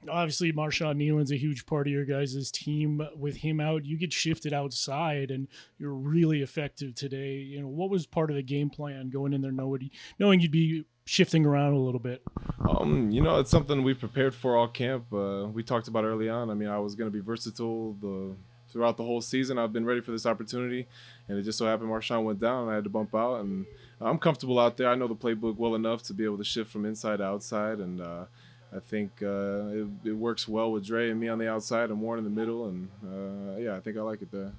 Obviously, Marshawn Nealon's a huge part of your guys' team. With him out, you get shifted outside, and you're really effective today. What was part of the game plan going in there, knowing you'd be shifting around a little bit? It's something we prepared for all camp. We talked about early on. I mean, I was going to be versatile throughout the whole season. I've been ready for this opportunity, and it just so happened Marshawn went down, and I had to bump out. And I'm comfortable out there. I know the playbook well enough to be able to shift from inside to outside, and I think it works well with Dre and me on the outside and Warren in the middle. And I think I like it there.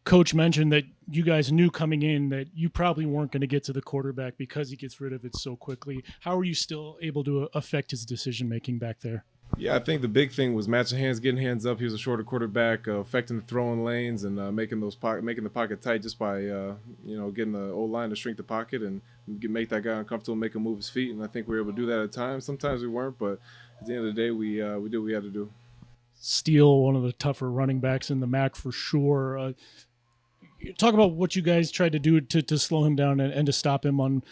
Coach mentioned that you guys knew coming in that you probably weren't going to get to the quarterback because he gets rid of it so quickly. How are you still able to affect his decision making back there? Yeah, I think the big thing was matching hands, getting hands up. He was a shorter quarterback, affecting the throwing lanes and making the pocket tight just by getting the old line to shrink the pocket and make that guy uncomfortable, make him move his feet. And I think we were able to do that at times. Sometimes we weren't, but at the end of the day, we did what we had to do. Steele, one of the tougher running backs in the MAC for sure. Talk about what you guys tried to do to slow him down and to stop him on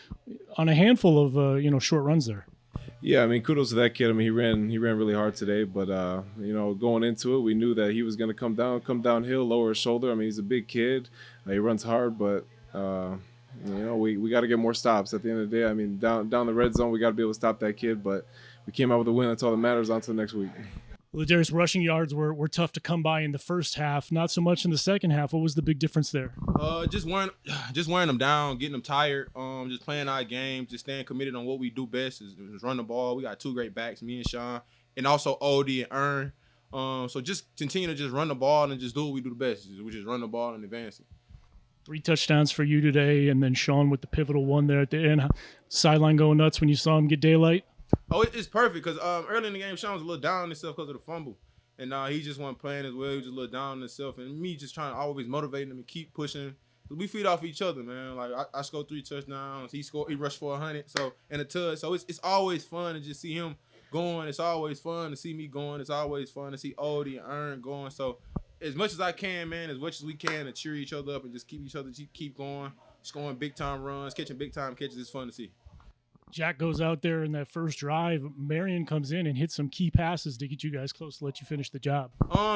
a handful of short runs there. Yeah, I mean, kudos to that kid. I mean, he ran really hard today, but going into it, we knew that he was going to come downhill, lower his shoulder. I mean, he's a big kid. He runs hard, but we got to get more stops at the end of the day. I mean, down the red zone, we got to be able to stop that kid, but we came out with a win. That's all that matters. On to the next week. Ladarius rushing yards were tough to come by in the first half, not so much in the second half. What was the big difference there? Just wearing them down, getting them tired, just playing our game, just staying committed on what we do best is run the ball. We got two great backs, me and Sean, and also Odie and Ern. So just continue to just run the ball and just do what we do the best, which is run the ball and advance it. 3 touchdowns for you today, and then Sean with the pivotal one there at the end. Sideline going nuts when you saw him get daylight? Oh, it's perfect because early in the game, Sean was a little down on himself because of the fumble. And he just wasn't playing as well. He was just a little down on himself. And me just trying to always motivate him and keep pushing. We feed off each other, man. Like, I scored 3 touchdowns. He rushed for 100 and a touch. So it's always fun to just see him going. It's always fun to see me going. It's always fun to see Odie and Ern going. So as much as I can, man, as much as we can to cheer each other up and just keep going, scoring big-time runs, catching big-time catches. It's fun to see. Jack goes out there in that first drive. Marion comes in and hits some key passes to get you guys close to let you finish the job.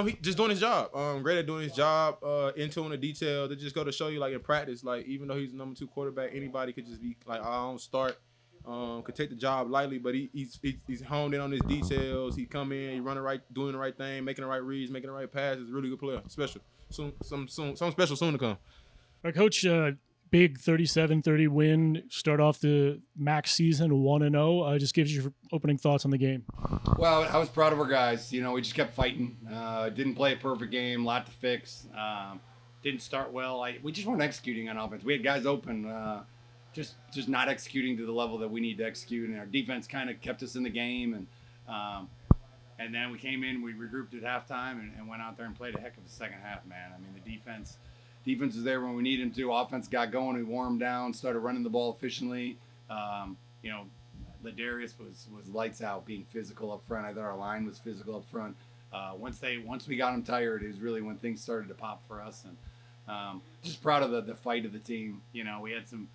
He just doing his job. Great at doing his job. Into the detail. They just go to show you, like in practice, like even though he's the number 2 quarterback, anybody could just be like, I don't start. Could take the job lightly, but he's honed in on his details. He come in, he run the right, doing the right thing, making the right reads, making the right passes. Really good player. Special. Some special soon to come. All right, Coach. Big 37-30 win, start off the MAC season 1-0. Just gives you your opening thoughts on the game. Well, I was proud of our guys. We just kept fighting. Didn't play a perfect game, lot to fix. Didn't start well. We just weren't executing on offense. We had guys open, just not executing to the level that we need to execute. And our defense kind of kept us in the game. And then we came in, we regrouped at halftime and went out there and played a heck of a second half, man. I mean, the defense was there when we needed him to. Offense got going. We wore him down, started running the ball efficiently. Ladarius was lights out, being physical up front. I thought our line was physical up front. Once we got him tired, it was really when things started to pop for us. And just proud of the fight of the team. We had some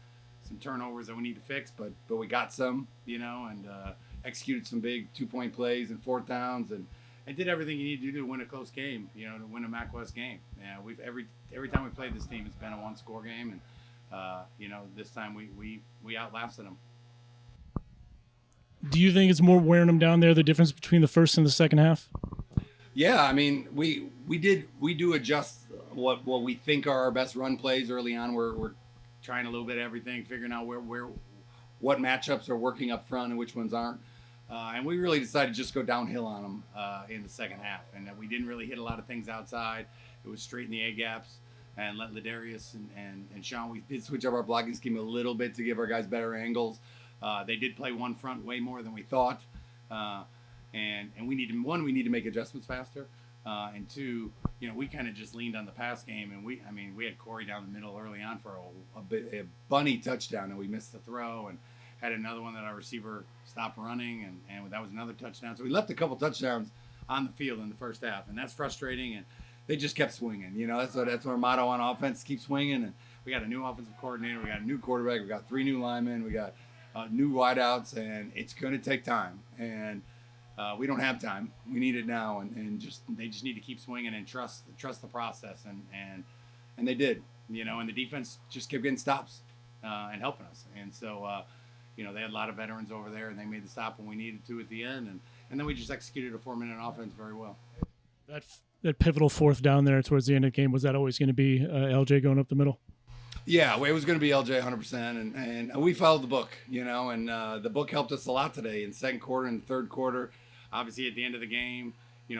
turnovers that we need to fix, but we got some. And executed some big 2-point plays and 4th downs and did everything you need to do to win a close game, to win a MAC West game. We've every time we played this team, it's been a 1-score game, and this time we outlasted them. Do you think it's more wearing them down there, the difference between the first and the second half? Yeah, I mean, we do adjust what we think are our best run plays early on. We're trying a little bit of everything, figuring out what matchups are working up front and which ones aren't. And we really decided to just go downhill on them in the second half. And we didn't really hit a lot of things outside. It was straight in the A-gaps and let Ladarius and Sean, we did switch up our blocking scheme a little bit to give our guys better angles. They did play one front way more than we thought. And we need to make adjustments faster. And 2, we kind of just leaned on the pass game. And we had Corey down the middle early on for a bunny touchdown, and we missed the throw. And had another one that our receiver stopped running, and that was another touchdown. So we left a couple touchdowns on the field in the first half, and that's frustrating. And they just kept swinging. That's our motto on offense: keep swinging. And we got a new offensive coordinator, we got a new quarterback, we got 3 new linemen, we got new wideouts, and it's going to take time. And we don't have time. We need it now, and they just need to keep swinging and trust the process, and they did, and the defense just kept getting stops and helping us, and so they had a lot of veterans over there, and they made the stop when we needed to at the end, and then we just executed a 4-minute offense very well. That pivotal fourth down there towards the end of the game, was that always going to be LJ going up the middle? Yeah, it was going to be LJ 100%, and we followed the book, and the book helped us a lot today in second quarter and third quarter. Obviously, at the end of the game,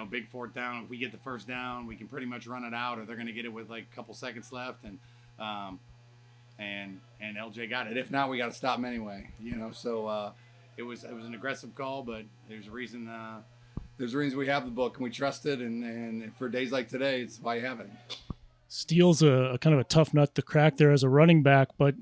big fourth down. If we get the first down, we can pretty much run it out, or they're going to get it with like a couple seconds left, and LJ got it. If not, we got to stop him anyway, So it was an aggressive call, but there's a reason. There's a reason we have the book and we trust it, and for days like today, it's why you have it. Steele's a kind of a tough nut to crack there as a running back, but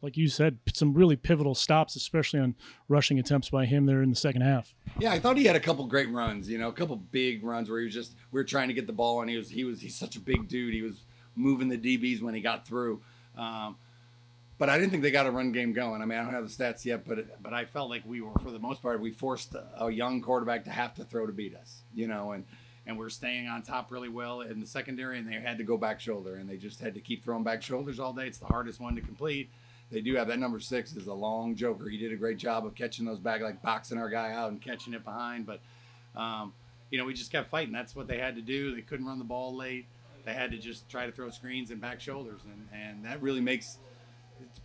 like you said, some really pivotal stops, especially on rushing attempts by him there in the second half. Yeah, I thought he had a couple great runs, a couple big runs where we were trying to get the ball, and he's such a big dude. He was moving the DBs when he got through. But I didn't think they got a run game going. I mean, I don't have the stats yet, but I felt like we were, for the most part, we forced a young quarterback to have to throw to beat us, and we're staying on top really well in the secondary, and they had to go back shoulder, and they just had to keep throwing back shoulders all day. It's the hardest one to complete. They do have that number 6 is a long joker. He did a great job of catching those back, like boxing our guy out and catching it behind. But, we just kept fighting. That's what they had to do. They couldn't run the ball late. They had to just try to throw screens and back shoulders, and that really makes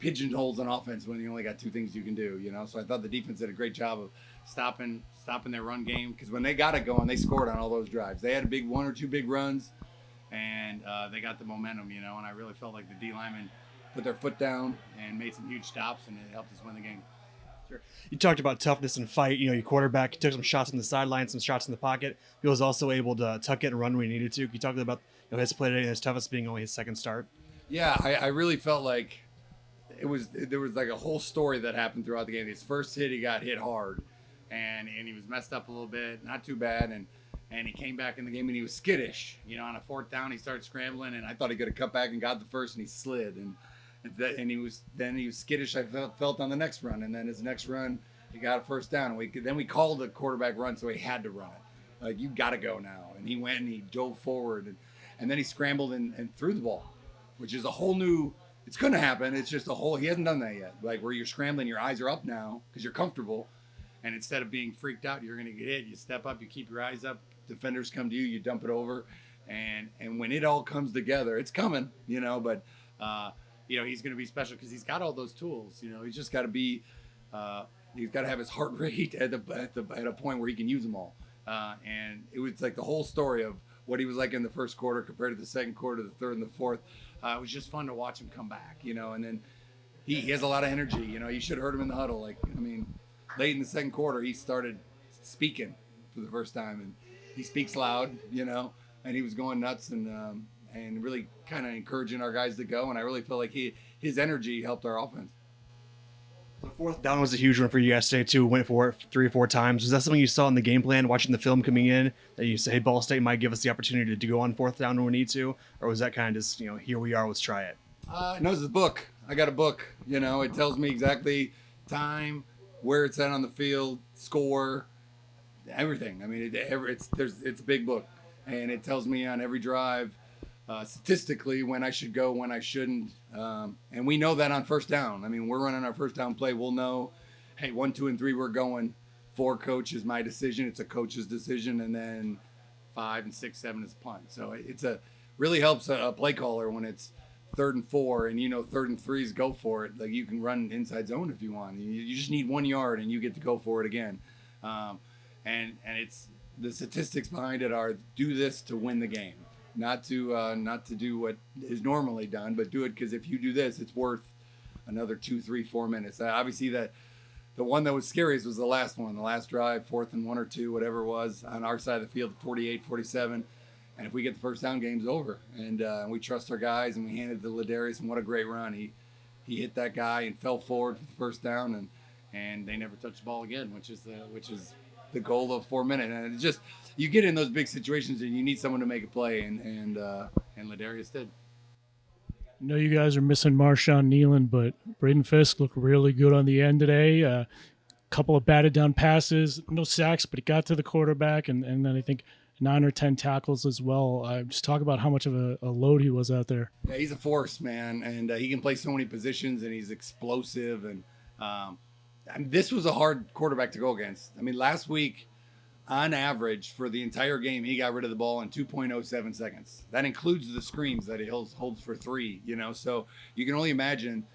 pigeonholes on offense when you only got 2 things you can do, So I thought the defense did a great job of stopping their run game, because when they got it going, they scored on all those drives. They had a big 1 or 2 big runs, and they got the momentum, and I really felt like the D linemen put their foot down and made some huge stops, and it helped us win the game. Sure. You talked about toughness and fight. Your quarterback took some shots on the sideline, some shots in the pocket. He was also able to tuck it and run when he needed to. Can you talk about his play today and his toughest being only his second start? Yeah, I really felt like there was like a whole story that happened throughout the game. His first hit, he got hit hard, and he was messed up a little bit, not too bad, and he came back in the game and he was skittish. On a fourth down, he started scrambling, and I thought he could have cut back and got the first, and he slid, and he was skittish. I felt on the next run, and then his next run, he got a first down. And we called the quarterback run, so he had to run it. Like, you got to go now, and he went and he dove forward, and then he scrambled and threw the ball, which is a whole new. It's going to happen. It's just he hasn't done that yet. Like, where you're scrambling, your eyes are up now because you're comfortable. And instead of being freaked out, you're going to get hit. You step up, you keep your eyes up. Defenders come to you, you dump it over. And when it all comes together, it's coming, but, he's going to be special because he's got all those tools. He's just got to be, he's got to have his heart rate at a point where he can use them all. And it was like the whole story of what he was like in the first quarter compared to the second quarter, the third, and the fourth. It was just fun to watch him come back, and then he has a lot of energy. You should have heard him in the huddle. Late in the second quarter, he started speaking for the first time, and he speaks loud, and he was going nuts and really kind of encouraging our guys to go. And I really felt like his energy helped our offense. The fourth down was a huge one for you guys today, too. Went for it 3 or 4 times. Was that something you saw in the game plan, watching the film coming in, that you say, hey, Ball State might give us the opportunity to go on fourth down when we need to? Or was that kind of just, here we are, let's try it? No, it's a book. I got a book. It tells me exactly time, where it's at on the field, score, everything. I mean, it's a big book. And it tells me on every drive, statistically, when I should go, when I shouldn't. And we know that on first down. I mean, we're running our first down play. We'll know, hey, 1, 2, and 3, we're going. 4, coach is my decision. It's a coach's decision. And then 5 and 6, 7 is punt. So really helps a play caller when it's 3rd and 4 and 3rd and 3s, go for it. Like, you can run inside zone if you want. You just need 1 yard and you get to go for it again. And it's the statistics behind it are do this to win the game. Not to do what is normally done, but do it because if you do this, it's worth another 2, 3, 4 minutes. Obviously, the one that was scariest was the last one, the last drive, 4th and 1 or 2, whatever it was, on our side of the field, 48, 47. And if we get the first down, game's over. And we trust our guys, and we handed to Ladarius, and what a great run. He hit that guy and fell forward for the first down, and they never touched the ball again, which is the goal of 4 minutes. And it's just, you get in those big situations and you need someone to make a play, and Ladarius did. I know you guys are missing Marshawn Nealon, but Braden Fisk looked really good on the end today. couple of batted down passes, no sacks, but he got to the quarterback, and then I think 9 or 10 tackles as well. Just talk about how much of a load he was out there. Yeah, he's a force, man, and he can play so many positions, and he's explosive. And this was a hard quarterback to go against. I mean, last week, on average, for the entire game, he got rid of the ball in 2.07 seconds. That includes the screens that he holds for 3, So you can only imagine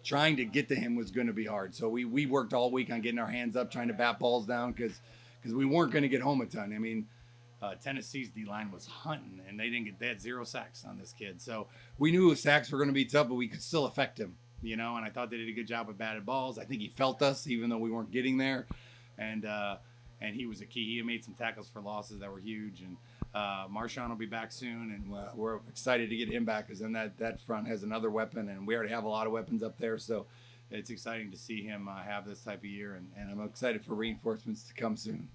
trying to get to him was going to be hard. So we worked all week on getting our hands up, trying to bat balls down because we weren't going to get home a ton. I mean, Tennessee's D-line was hunting, and they had 0 sacks on this kid. So we knew sacks were going to be tough, but we could still affect him, and I thought they did a good job with batted balls. I think he felt us, even though we weren't getting there. And he was a key. He made some tackles for losses that were huge. And Marshawn will be back soon, and we're excited to get him back because then that front has another weapon, and we already have a lot of weapons up there. So it's exciting to see him have this type of year, and I'm excited for reinforcements to come soon.